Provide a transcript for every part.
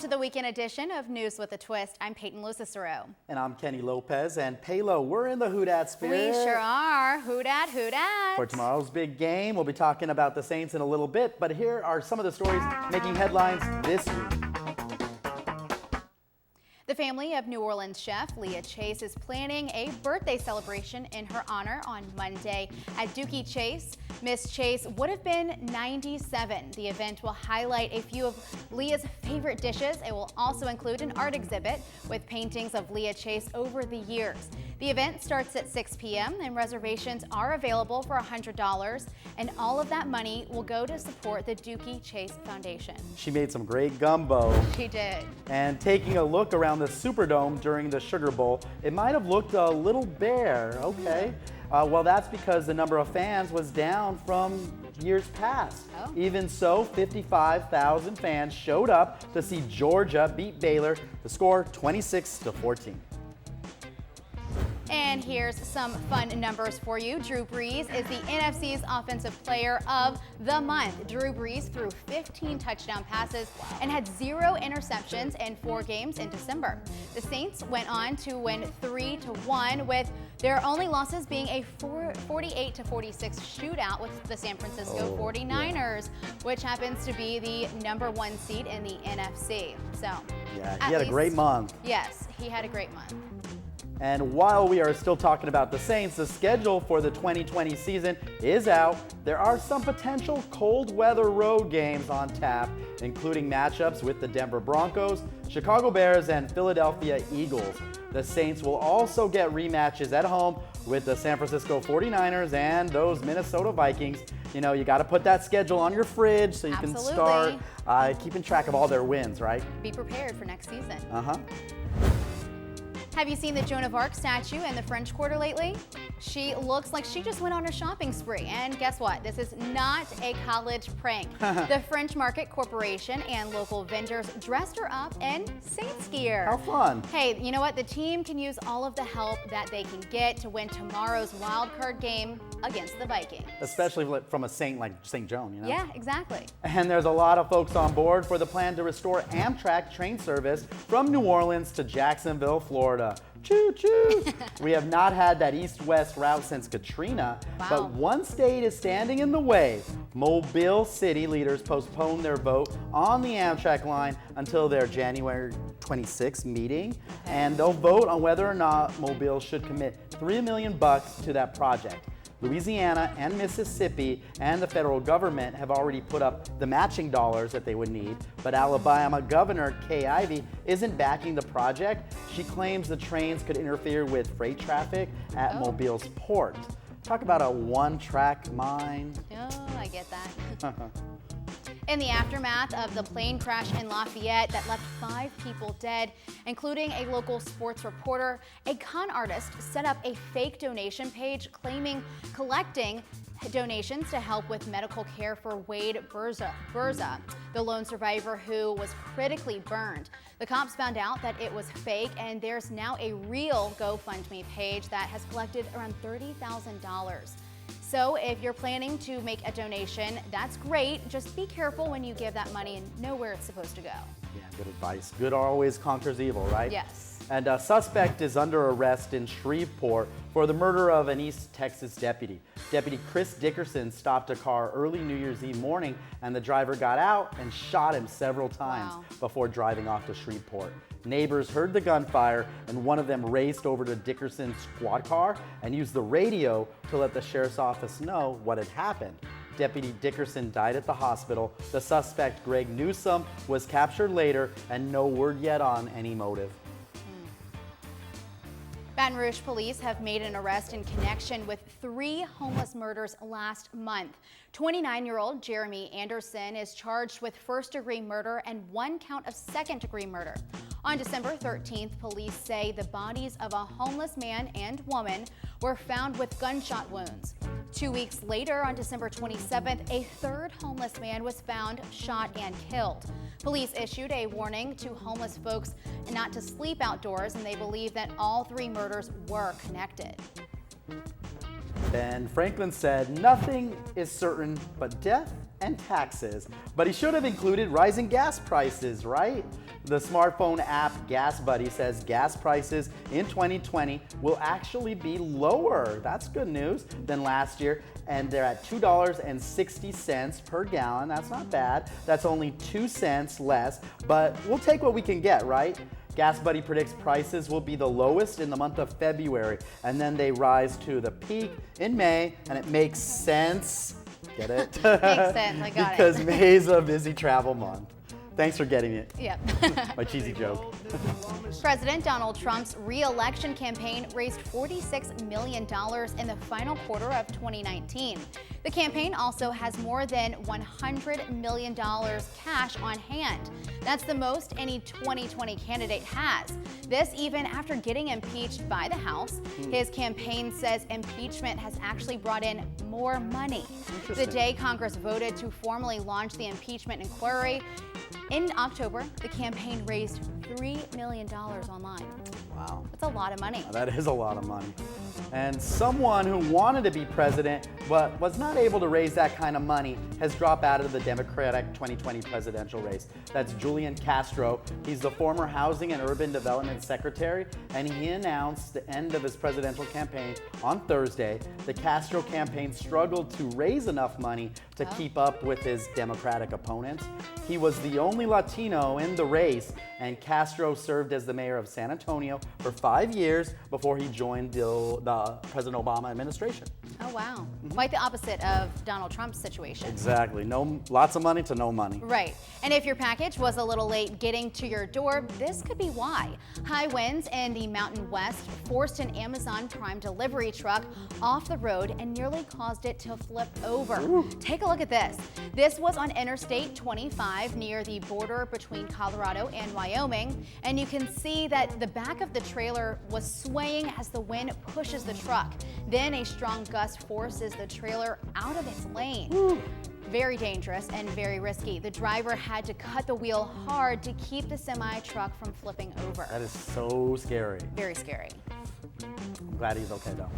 to the weekend edition of News with a Twist. I'm Peyton LoCicero. And I'm Kenny Lopez. And Paylo, we're in the Who Dat spirit. We sure are. Who dat, who dat. For tomorrow's big game, we'll be talking about the Saints in a little bit, but here are some of the stories making headlines this week. The family of New Orleans chef Leah Chase is planning a birthday celebration in her honor on Monday at Dookie Chase. Miss Chase would have been 97. The event will highlight a few of Leah's favorite dishes. It will also include an art exhibit with paintings of Leah Chase over the years. The event starts at 6 p.m. and reservations are available for $100, and all of that money will go to support the Dookie Chase Foundation. She made some great gumbo. She did. And taking a look around the Superdome during the Sugar Bowl, it might have looked a little bare. Okay. Well, that's because the number of fans was down from years past. Oh. Even so, 55,000 fans showed up to see Georgia beat Baylor. The score 26-14. And here's some fun numbers for you. Drew Brees is the NFC's Offensive Player of the Month. Drew Brees threw 15 touchdown passes and had 0 interceptions in 4 games in December. The Saints went on to win 3-1, with their only losses being a 48-46 shootout with the San Francisco 49ers, which happens to be the #1 seed in the NFC. So, yeah, he had a great month. Yes, he had a great month. And while we are still talking about the Saints, the schedule for the 2020 season is out. There are some potential cold weather road games on tap, including matchups with the Denver Broncos, Chicago Bears, and Philadelphia Eagles. The Saints will also get rematches at home with the San Francisco 49ers and those Minnesota Vikings. You know, you got to put that schedule on your fridge so you can start keeping track of all their wins, right? Be prepared for next season. Have you seen the Joan of Arc statue in the French Quarter lately? She looks like she just went on a shopping spree. And guess what? This is not a college prank. The French Market Corporation and local vendors dressed her up in Saints gear. How fun. Hey, you know what? The team can use all of the help that they can get to win tomorrow's wild card game against the Vikings. Especially from a saint like St. Joan, you know? Yeah, exactly. And there's a lot of folks on board for the plan to restore Amtrak train service from New Orleans to Jacksonville, Florida. Choo choo! We have not had that east-west route since Katrina, but one state is standing in the way. Mobile city leaders postponed their vote on the Amtrak line until their January 26th meeting, and they'll vote on whether or not Mobile should commit $3 million to that project. Louisiana and Mississippi and the federal government have already put up the matching dollars that they would need, but Alabama Governor Kay Ivey isn't backing the project. She claims the trains could interfere with freight traffic at Mobile's port. Talk about a one-track mind. Oh, I get that. In the aftermath of the plane crash in Lafayette that left 5 people dead, including a local sports reporter, a con artist set up a fake donation page collecting donations to help with medical care for Wade Burza, the lone survivor who was critically burned. The cops found out that it was fake, and there's now a real GoFundMe page that has collected around $30,000. So if you're planning to make a donation, that's great. Just be careful when you give that money and know where it's supposed to go. Yeah, good advice. Good always conquers evil, right? Yes. And a suspect is under arrest in Shreveport for the murder of an East Texas deputy. Deputy Chris Dickerson stopped a car early New Year's Eve morning, and the driver got out and shot him several times before driving off to Shreveport. Neighbors heard the gunfire, and one of them raced over to Dickerson's squad car and used the radio to let the sheriff's office know what had happened. Deputy Dickerson died at the hospital. The suspect, Greg Newsom, was captured later, and no word yet on any motive. Baton Rouge police have made an arrest in connection with 3 homeless murders last month. 29-year-old Jeremy Anderson is charged with first-degree murder and 1 count of second-degree murder. On December 13th, police say the bodies of a homeless man and woman were found with gunshot wounds. 2 weeks later, on December 27th, a third homeless man was found shot and killed. Police issued a warning to homeless folks not to sleep outdoors, and they believe that all 3 murders were connected. Ben Franklin said, "Nothing is certain, but death and taxes. But he should have included rising gas prices, right? The smartphone app Gas Buddy says gas prices in 2020 will actually be lower. That's good news than last year. And they're at $2.60 per gallon. That's not bad. That's only 2 cents less, but we'll take what we can get, right? Gas Buddy predicts prices will be the lowest in the month of February, and then they rise to the peak in May, and it makes sense. Get it? Makes sense, I got because it. May is a busy travel month. Thanks for getting it. Yep. My cheesy joke. President Donald Trump's re-election campaign raised $46 million in the final quarter of 2019. The campaign also has more than $100 million cash on hand. That's the most any 2020 candidate has. This even after getting impeached by the House. His campaign says impeachment has actually brought in more money. The day Congress voted to formally launch the impeachment inquiry, in October, the campaign raised $3 million online. Wow. That's a lot of money. That is a lot of money. And someone who wanted to be president but was not able to raise that kind of money has dropped out of the Democratic 2020 presidential race. That's Julian Castro. He's the former Housing and Urban Development Secretary, and he announced the end of his presidential campaign on Thursday. The Castro campaign struggled to raise enough money to keep up with his Democratic opponents. He was the only Latino in the race, and Castro served as the mayor of San Antonio for 5 years before he joined the President Obama administration. Oh, wow. Quite the opposite of Donald Trump's situation. Exactly. Lots of money to no money. Right. And if your package was a little late getting to your door, this could be why. High winds in the Mountain West forced an Amazon Prime delivery truck off the road and nearly caused it to flip over. Ooh. Take a look at this. This was on Interstate 25 near the border between Colorado and Wyoming, and you can see that the back of the trailer was swaying as the wind pushes the truck. Then a strong gust forces the trailer out of its lane. Ooh. Very dangerous and very risky. The driver had to cut the wheel hard to keep the semi-truck from flipping over. That is so scary. Very scary. I'm glad he's okay though.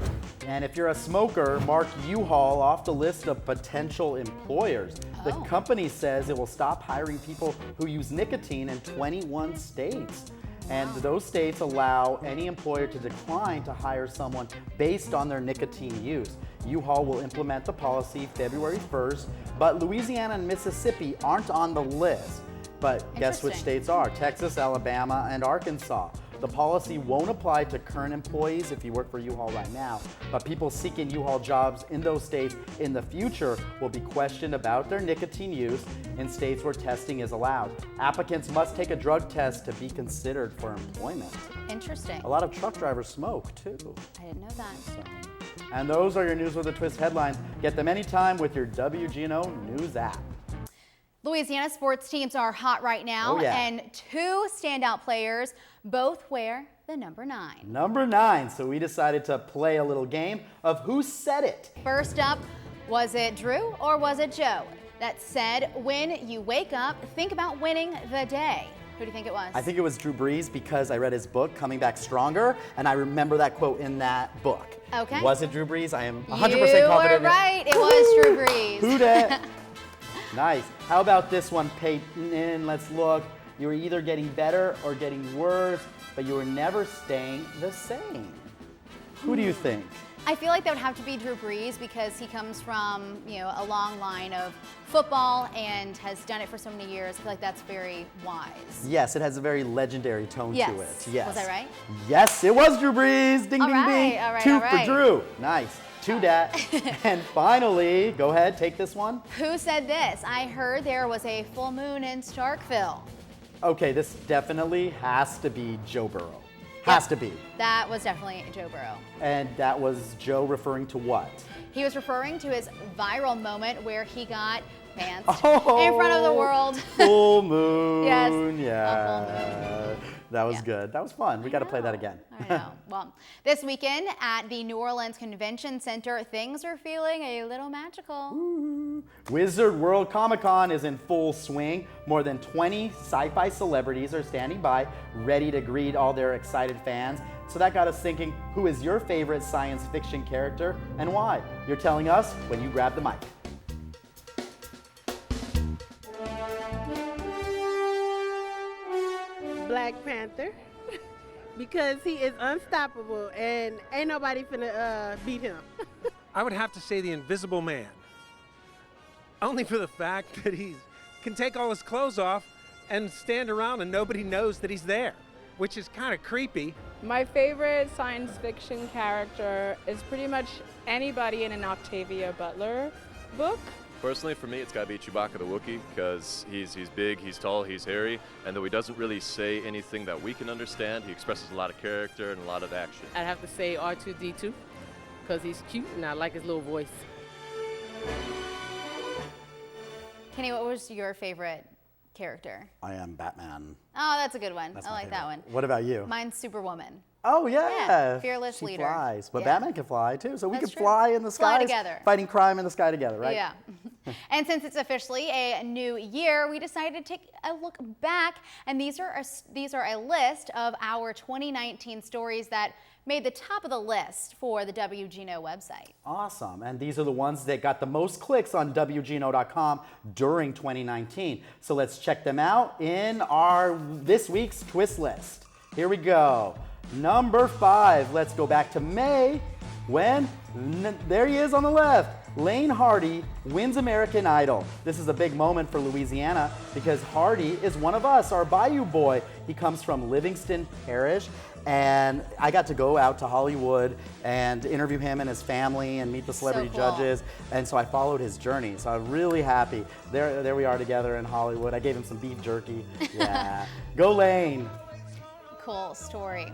And if you're a smoker, mark U-Haul off the list of potential employers. The company says it will stop hiring people who use nicotine in 21 states. And those states allow any employer to decline to hire someone based on their nicotine use. U-Haul will implement the policy February 1st, but Louisiana and Mississippi aren't on the list. But guess which states are? Texas, Alabama, and Arkansas. The policy won't apply to current employees if you work for U-Haul right now, but people seeking U-Haul jobs in those states in the future will be questioned about their nicotine use in states where testing is allowed. Applicants must take a drug test to be considered for employment. Interesting. A lot of truck drivers smoke too. I didn't know that. And those are your News with a Twist headlines. Get them anytime with your WGNO News app. Louisiana sports teams are hot right now, and two standout players both wear the number 9. Number 9, so we decided to play a little game of Who Said It. First up, was it Drew or was it Joe that said, when you wake up, think about winning the day? Who do you think it was? I think it was Drew Brees because I read his book, Coming Back Stronger, and I remember that quote in that book. Okay. Was it Drew Brees? I am 100% confident. You were right. It was Drew Brees. Who dat? Nice. How about this one, Peyton? Let's look. You were either getting better or getting worse, but you were never staying the same. Who do you think? I feel like that would have to be Drew Brees because he comes from, a long line of football and has done it for so many years. I feel like that's very wise. Yes, it has a very legendary tone to it. Yes. Was I right? Yes, it was Drew Brees. Ding, ding, ding. All right, 2 for Drew. Nice. 2 dat. And finally, go ahead, take this one. Who said this? I heard there was a full moon in Starkville. Okay, this definitely has to be Joe Burrow. Has to be. That was definitely Joe Burrow. And that was Joe referring to what? He was referring to his viral moment where he got danced in front of the world. Full moon. Yes. Yeah. Full moon. That was good. That was fun. We got to play that again. I know. Well, this weekend at the New Orleans Convention Center, things are feeling a little magical. Ooh. Wizard World Comic-Con is in full swing. More than 20 sci-fi celebrities are standing by, ready to greet all their excited fans. So that got us thinking, who is your favorite science fiction character and why? You're telling us when you grab the mic. Black Panther because he is unstoppable and ain't nobody finna beat him. I would have to say the Invisible Man. Only for the fact that he can take all his clothes off and stand around and nobody knows that he's there, which is kind of creepy. My favorite science fiction character is pretty much anybody in an Octavia Butler book. Personally, for me, it's got to be Chewbacca the Wookiee because he's big, he's tall, he's hairy, and though he doesn't really say anything that we can understand, he expresses a lot of character and a lot of action. I'd have to say R2-D2 because he's cute and I like his little voice. Kenny, what was your favorite character? I am Batman. Oh, that's a good one. That's I my like that favorite. one. What about you? Mine's Superwoman. Oh, yeah. Yeah, fearless she leader. flies. But Yeah. Batman can fly, too. So we That's could true. fly in the Fly skies, together. fighting crime in the sky together, right? Yeah. And since it's officially a new year, we decided to take a look back, and these are a list of our 2019 stories that made the top of the list for the WGNO website. Awesome. And these are the ones that got the most clicks on WGNO.com during 2019. So let's check them out in our this week's twist list. Here we go. Number 5. Let's go back to May when, there he is on the left. Lane Hardy wins American Idol. This is a big moment for Louisiana because Hardy is one of us, our Bayou boy. He comes from Livingston Parish, and I got to go out to Hollywood and interview him and his family and meet the celebrity So cool. judges, and so I followed his journey. So I'm really happy. There we are together in Hollywood. I gave him some beef jerky. Yeah. Go Lane. Cool story.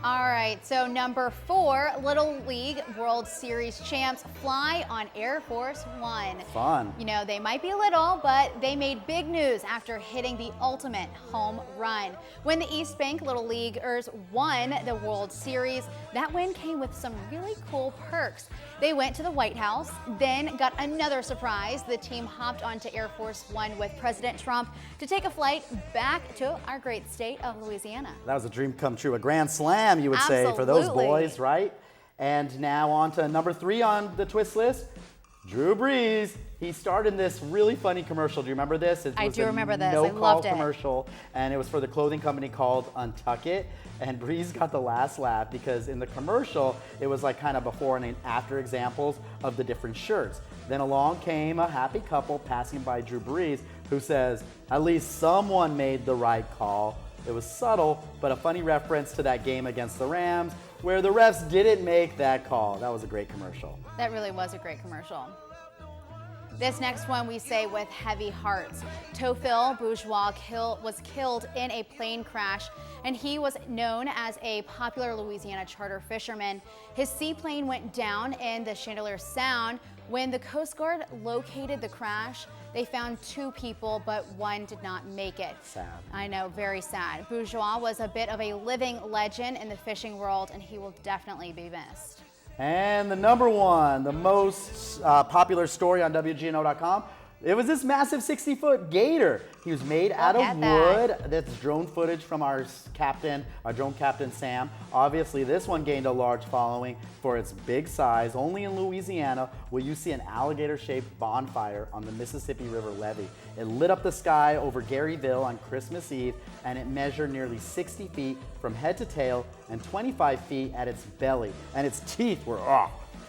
All right, so number 4, Little League World Series champs fly on Air Force One. Fun. You know, they might be little, but they made big news after hitting the ultimate home run. When the East Bank Little Leaguers won the World Series, that win came with some really cool perks. They went to the White House, then got another surprise. The team hopped onto Air Force One with President Trump to take a flight back to our great state of Louisiana. That was a dream come true, a grand slam, you would say, for those Absolutely. boys, right? And now on to number 3 on the twist list, Drew Brees. He starred in this really funny commercial. Do you remember this? It I was do a remember this. I no-call loved it. commercial, and it was for the clothing company called Untuck It. And Brees got the last laugh because in the commercial, it was like kind of before and after examples of the different shirts. Then along came a happy couple passing by Drew Brees who says, "At least someone made the right call." It was subtle, but a funny reference to that game against the Rams where the refs didn't make that call. That was a great commercial. That really was a great commercial. This next one we say with heavy hearts. Tofil Bourgeois was killed in a plane crash, and he was known as a popular Louisiana charter fisherman. His seaplane went down in the Chandelier Sound. When the Coast Guard located the crash, they found 2 people, but 1 did not make it. Sad. I know, very sad. Bourgeois was a bit of a living legend in the fishing world, and he will definitely be missed. And the number 1, the most popular story on WGNO.com, it was this massive 60-foot gator. He was made out of at that. wood. That's drone footage from our drone captain, Sam. Obviously, this one gained a large following for its big size. Only in Louisiana will you see an alligator-shaped bonfire on the Mississippi River levee. It lit up the sky over Garyville on Christmas Eve, and it measured nearly 60 feet from head to tail and 25 feet at its belly. And its teeth were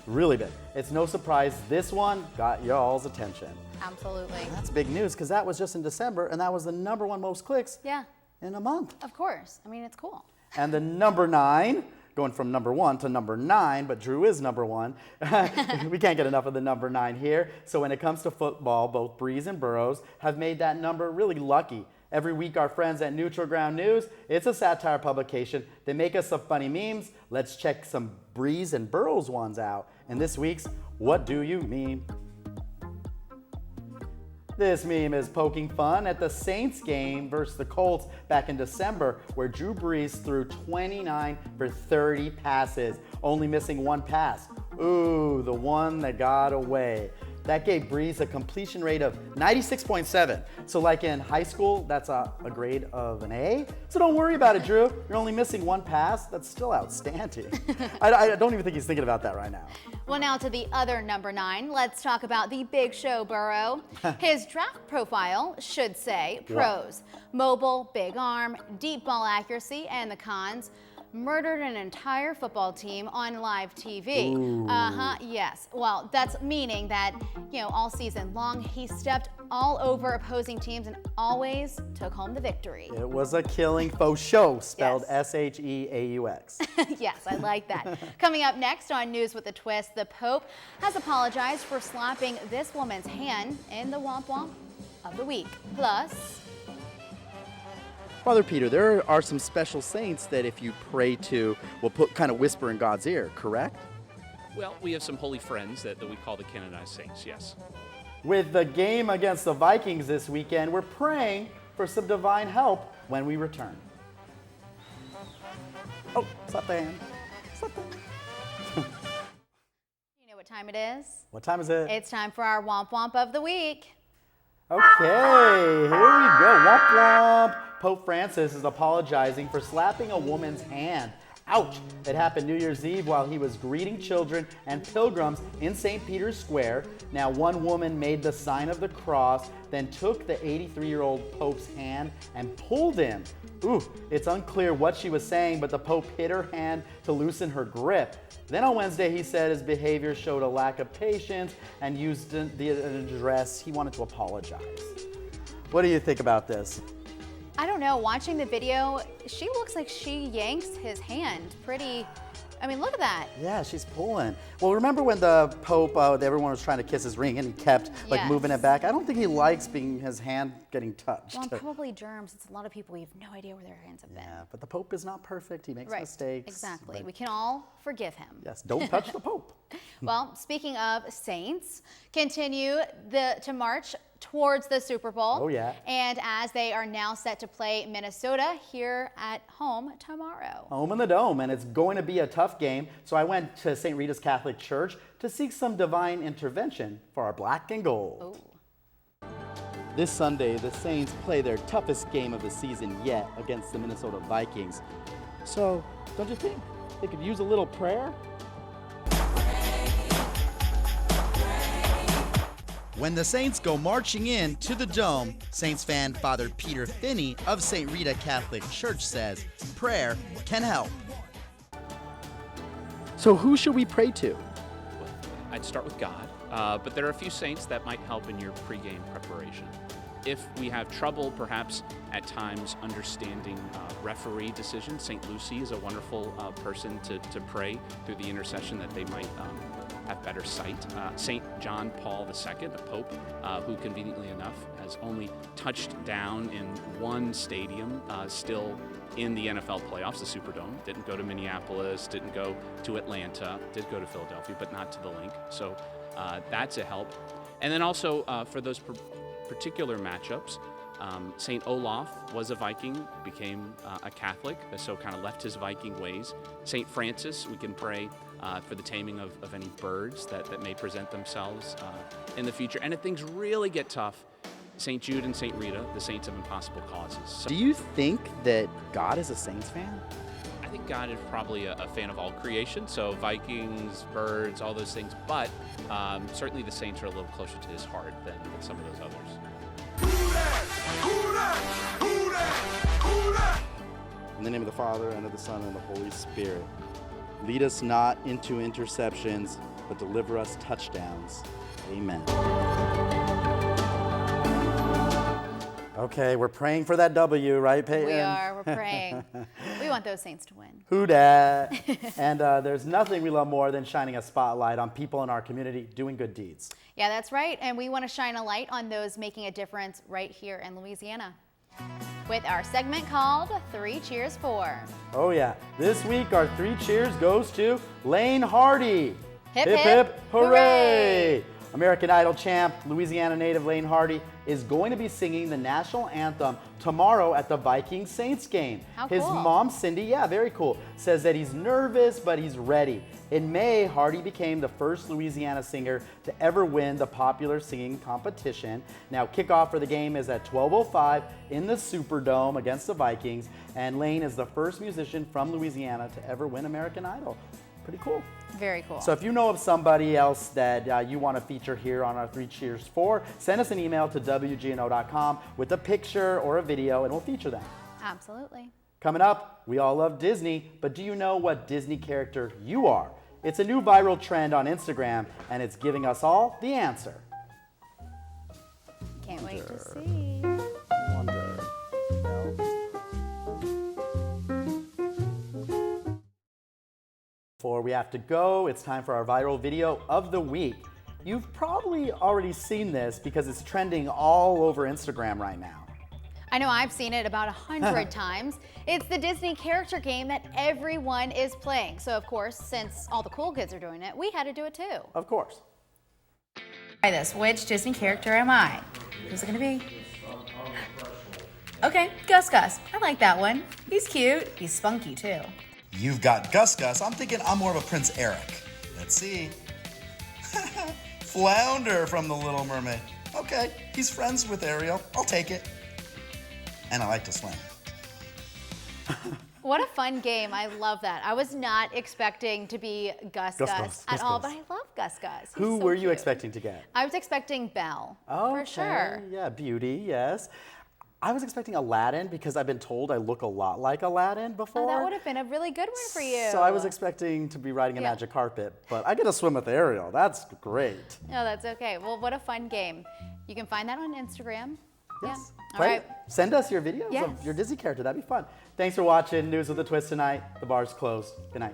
really big. It's no surprise this one got y'all's attention. Absolutely. That's big news because that was just in December, and that was the number 1 most clicks Yeah, in a month. of course. I mean, it's cool. And the number 9, going from number 1 to number 9, but Drew is number 1. We can't get enough of the number 9 here. So when it comes to football, both Brees and Burrows have made that number really lucky. Every week, our friends at Neutral Ground News, it's a satire publication. They make us some funny memes. Let's check some Brees and Burrows ones out. In this week's What Do You Mean? This meme is poking fun at the Saints game versus the Colts back in December, where Drew Brees threw 29 for 30 passes, only missing 1 pass. Ooh, the one that got away. That gave Breeze a completion rate of 96.7. So like in high school, that's a grade of an A. So don't worry about it, Drew. You're only missing one pass. That's still outstanding. I don't even think he's thinking about that right now. Well, now to the other number 9. Let's talk about the Big Show Burrow. His draft profile should say pros: mobile, big arm, deep ball accuracy, and the cons: murdered an entire football team on live TV. Yes. Well, that's meaning that, all season long, he stepped all over opposing teams and always took home the victory. It was a killing faux show, spelled S-H-E-A-U-X. Yes, I like that. Coming up next on News with a Twist, the Pope has apologized for slapping this woman's hand in the Whomp Whomp of the week. Plus, Father Peter, there are some special saints that if you pray to will kind of whisper in God's ear, correct? Well, we have some holy friends that we call the canonized saints, yes. With the game against the Vikings this weekend, we're praying for some divine help when we return. Oh, slap the hand. Slap the hand. you know what time it is? What time is it? It's time for our Whomp Whomp of the week. Okay, here we go. Whomp whomp. Pope Francis is apologizing for slapping a woman's hand. Ouch! It happened New Year's Eve while he was greeting children and pilgrims in St. Peter's Square. Now, one woman made the sign of the cross, then took the 83-year-old Pope's hand and pulled him. Ooh, it's unclear what she was saying, but the Pope hit her hand to loosen her grip. Then on Wednesday, he said his behavior showed a lack of patience and used the address. He wanted to apologize. What do you think about this? I don't know. Watching the video, she looks like she yanks his hand pretty. I mean, look at that. Yeah, she's pulling. Well, remember when the Pope, everyone was trying to kiss his ring and he kept moving it back? I don't think he likes his hand getting touched. Well, probably germs. It's a lot of people, we have no idea where their hands have been. Yeah, but the Pope is not perfect. He makes mistakes. Exactly. We can all forgive him. Yes, don't touch the Pope. Well, speaking of saints, continue to march towards the Super Bowl. Oh, yeah. And as they are now set to play Minnesota here at home tomorrow. Home in the Dome, and it's going to be a tough game. So I went to St. Rita's Catholic Church to seek some divine intervention for our black and gold. Ooh. This Sunday, the Saints play their toughest game of the season yet against the Minnesota Vikings. So, don't you think they could use a little prayer? When the Saints go marching in to the Dome, Saints fan Father Peter Finney of St. Rita Catholic Church says prayer can help. So who should we pray to? Well, I'd start with God, but there are a few saints that might help in your pregame preparation. If we have trouble, perhaps at times understanding referee decisions, St. Lucy is a wonderful person to pray through the intercession that they might have better sight. St. John Paul II, a pope who conveniently enough has only touched down in one stadium still in the NFL playoffs, the Superdome. Didn't go to Minneapolis, didn't go to Atlanta, did go to Philadelphia, but not to the Link. So that's a help. And then also for those particular matchups, St. Olaf was a Viking, became a Catholic, so kind of left his Viking ways. St. Francis, we can pray for the taming of any birds that may present themselves in the future. And if things really get tough, St. Jude and St. Rita, the saints of impossible causes. So Do you think that God is a Saints fan? I think God is probably a fan of all creation, so Vikings, birds, all those things, but certainly the saints are a little closer to his heart than some of those others. In the name of the Father, and of the Son, and of the Holy Spirit. Lead us not into interceptions, but deliver us touchdowns. Amen. Okay, we're praying for that W, right, Peyton? We are. We're praying. We want those saints to win. Who dat? And there's nothing we love more than shining a spotlight on people in our community doing good deeds. Yeah, that's right. And we want to shine a light on those making a difference right here in Louisiana with our segment called 3 Cheers For. Oh, yeah. This week, our 3 cheers goes to Lane Hardy. Hip, hip, hip, hooray! American Idol champ, Louisiana native Lane Hardy is going to be singing the national anthem tomorrow at the Viking Saints game. How His cool. mom, Cindy, yeah, very cool, says that he's nervous, but he's ready. In May, Hardy became the first Louisiana singer to ever win the popular singing competition. Now, kickoff for the game is at 12:05 in the Superdome against the Vikings, and Lane is the first musician from Louisiana to ever win American Idol. Pretty cool. Very cool. So if you know of somebody else that you want to feature here on our 3 Cheers For, send us an email to WGNO.com with a picture or a video, and we'll feature them. Absolutely. Coming up, we all love Disney, but do you know what Disney character you are? It's a new viral trend on Instagram, and it's giving us all the answer. Can't wait to see. Wonder. Before we have to go, it's time for our viral video of the week. You've probably already seen this because it's trending all over Instagram right now. I know I've seen it about 100 times. It's the Disney character game that everyone is playing. So of course, since all the cool kids are doing it, we had to do it too. Of course. Try this. Which Disney character am I? Who's it gonna be? Okay, Gus Gus. I like that one. He's cute. He's spunky too. You've got Gus Gus. I'm thinking I'm more of a Prince Eric. Let's see. Flounder from The Little Mermaid. Okay, he's friends with Ariel. I'll take it. And I like to swim. What a fun game. I love that. I was not expecting to be Gus Gus at all, but I love Gus Gus. Who were you expecting to get? I was expecting Belle, Oh, for sure. Yeah, Beauty, yes. I was expecting Aladdin because I've been told I look a lot like Aladdin before. Oh, that would have been a really good one for you. So I was expecting to be riding a magic carpet, but I get to swim with Ariel. That's great. No, that's okay. Well, what a fun game. You can find that on Instagram. Yes. Yeah. Play All it. right. Send us your videos Yes. of your Disney character. That'd be fun. Thanks for watching News with a Twist tonight. The bar's closed. Good night.